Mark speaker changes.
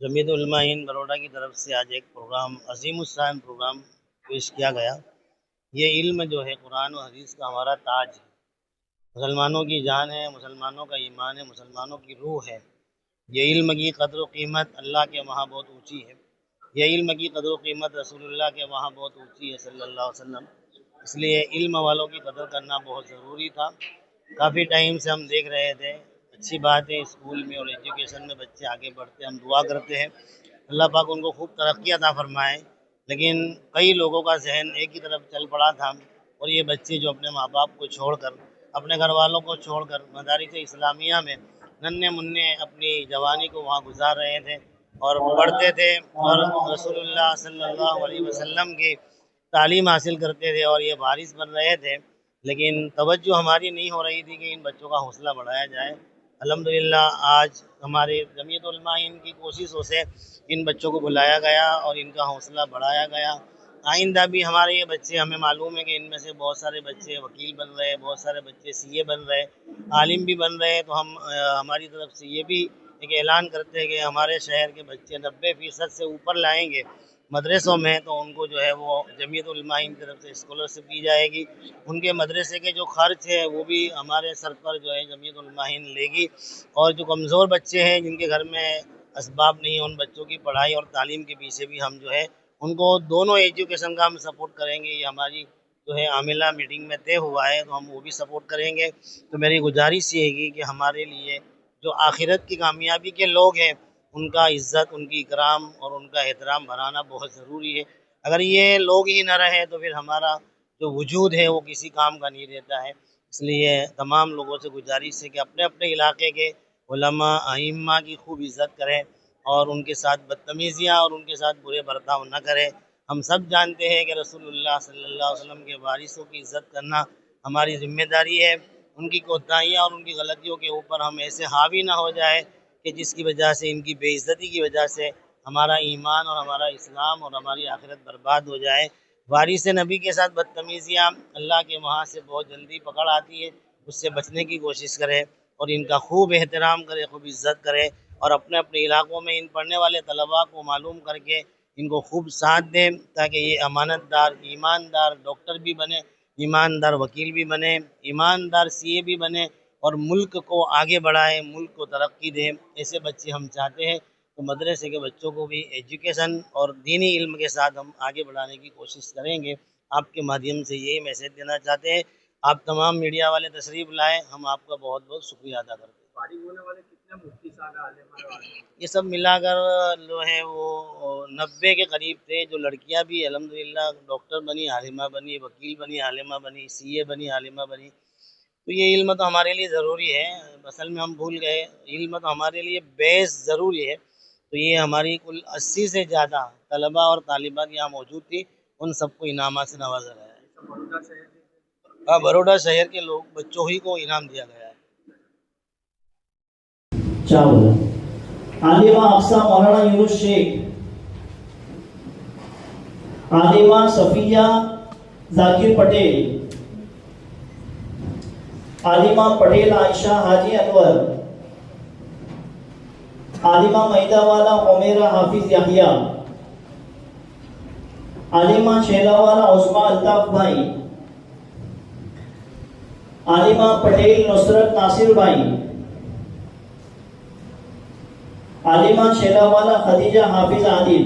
Speaker 1: جمعیت علماء ہند بروڈا کی طرف سے آج ایک پروگرام عظیم الشان پروگرام پیش کیا گیا۔ یہ علم جو ہے قرآن و حدیث کا ہمارا تاج ہے، مسلمانوں کی جان ہے، مسلمانوں کا ایمان ہے، مسلمانوں کی روح ہے۔ یہ علم کی قدر و قیمت اللہ کے وہاں بہت اونچی ہے۔ یہ علم کی قدر و قیمت رسول اللہ کے وہاں بہت اونچی ہے صلی اللہ علیہ وسلم۔ اس لیے علم والوں کی قدر کرنا بہت ضروری تھا۔ کافی ٹائم سے ہم دیکھ رہے تھے، اچھی بات ہے اسکول میں اور ایجوکیشن میں بچے آگے بڑھتے ہیں، ہم دعا کرتے ہیں اللہ پاک ان کو خوب ترقی عطا فرمائے۔ لیکن کئی لوگوں کا ذہن ایک ہی طرف چل پڑا تھا، اور یہ بچے جو اپنے ماں باپ کو چھوڑ کر، اپنے گھر والوں کو چھوڑ کر مدارس اسلامیہ میں ننھے منھے اپنی جوانی کو وہاں گزار رہے تھے اور پڑھتے تھے اور رسول اللہ صلی اللہ علیہ وسلم کی تعلیم حاصل کرتے تھے اور یہ وارث بن رہے تھے۔ لیکن توجہ ہماری نہیں ہو رہی تھی کہ ان بچوں کا حوصلہ بڑھایا جائے۔ الحمدللہ آج ہمارے جمعیت علماء ہند کی کوششوں سے ان بچوں کو بلایا گیا اور ان کا حوصلہ بڑھایا گیا۔ آئندہ بھی ہمارے یہ بچے، ہمیں معلوم ہے کہ ان میں سے بہت سارے بچے وکیل بن رہے ہیں، بہت سارے بچے CA بن رہے ہیں، عالم بھی بن رہے ہیں۔ تو ہم ہماری طرف سے یہ بھی ایک اعلان کرتے ہیں کہ ہمارے شہر کے بچے 90% سے اوپر لائیں گے مدرسوں میں، تو ان کو جو ہے وہ جمعیت علماء کی طرف سے اسکالرشپ دی جائے گی۔ ان کے مدرسے کے جو خرچ ہے وہ بھی ہمارے سر پر جو ہے جمعیت علماء لے گی، اور جو کمزور بچے ہیں جن کے گھر میں اسباب نہیں ہیں، ان بچوں کی پڑھائی اور تعلیم کے پیچھے بھی ہم جو ہے ان کو دونوں ایجوکیشن کا ہم سپورٹ کریں گے۔ یہ ہماری جو ہے عاملہ میٹنگ میں طے ہوا ہے، تو ہم وہ بھی سپورٹ کریں گے۔ تو میری گزارش یہ ہے کہ ہمارے لیے جو آخرت کی کامیابی کے لوگ ہیں ان کا عزت، ان کی اکرام اور ان کا احترام بنانا بہت ضروری ہے۔ اگر یہ لوگ ہی نہ رہے تو پھر ہمارا جو وجود ہے وہ کسی کام کا نہیں رہتا ہے۔ اس لیے تمام لوگوں سے گزارش ہے کہ اپنے اپنے علاقے کے علماء ائمہ کی خوب عزت کریں اور ان کے ساتھ بدتمیزیاں اور ان کے ساتھ برے برتاؤ نہ کریں۔ ہم سب جانتے ہیں کہ رسول اللہ صلی اللہ علیہ وسلم کے وارثوں کی عزت کرنا ہماری ذمہ داری ہے۔ ان کی کوتاہیاں اور ان کی غلطیوں کے اوپر ہم ایسے حاوی نہ ہو جائے کہ جس کی وجہ سے ان کی بے عزتی کی وجہ سے ہمارا ایمان اور ہمارا اسلام اور ہماری آخرت برباد ہو جائے۔ وارث نبی کے ساتھ بدتمیزیاں اللہ کے وہاں سے بہت جلدی پکڑ آتی ہے، اس سے بچنے کی کوشش کرے اور ان کا خوب احترام کرے، خوب عزت کرے، اور اپنے اپنے علاقوں میں ان پڑھنے والے طلباء کو معلوم کر کے ان کو خوب ساتھ دیں تاکہ یہ امانت دار، ایماندار ڈاکٹر بھی بنے، ایماندار وکیل بھی بنے، ایماندار CA بھی بنے اور ملک کو آگے بڑھائے، ملک کو ترقی دے۔ ایسے بچے ہم چاہتے ہیں۔ تو مدرسے کے بچوں کو بھی ایجوکیشن اور دینی علم کے ساتھ ہم آگے بڑھانے کی کوشش کریں گے۔ آپ کے مادھیم سے یہی میسیج دینا چاہتے ہیں۔ آپ تمام میڈیا والے تشریف لائے، ہم آپ کا بہت بہت شکریہ ادا کرتے ہیں۔ یہ سب ملا کر جو ہے وہ 90 کے قریب تھے۔ جو لڑکیاں بھی الحمدللہ ڈاکٹر بنی، عالمہ بنی، وکیل بنی، عالمہ بنی، CA بنی، عالمہ بنی۔ تو یہ علم تو ہمارے لیے ضروری ہے، اصل میں ہم بھول گئے، علم تو ہمارے لیے بیس ضروری ہے۔ تو یہ ہماری کل 80 سے زیادہ طلباء اور طالبات یہاں موجود تھی، ان سب کو انعامات سے نوازا گیا ہے۔ ہاں، بروڈا شہر کے لوگ بچوں ہی کو انعام دیا گیا ہے۔
Speaker 2: عالمہ افسا مولانا یونس شیخ، عالمہ صفیہ ذاکر پٹیل، عالمہ پٹیل عائشہ حاجی انور، عالمہ میدہ والا عمیرہ حافظ یحییٰ، عالمہ شیلا والا عثمان الطاف بھائی، عالمہ پٹیل نصرت ناصر بھائی، عالمہ شیلا والا خدیجہ حافظ عادل،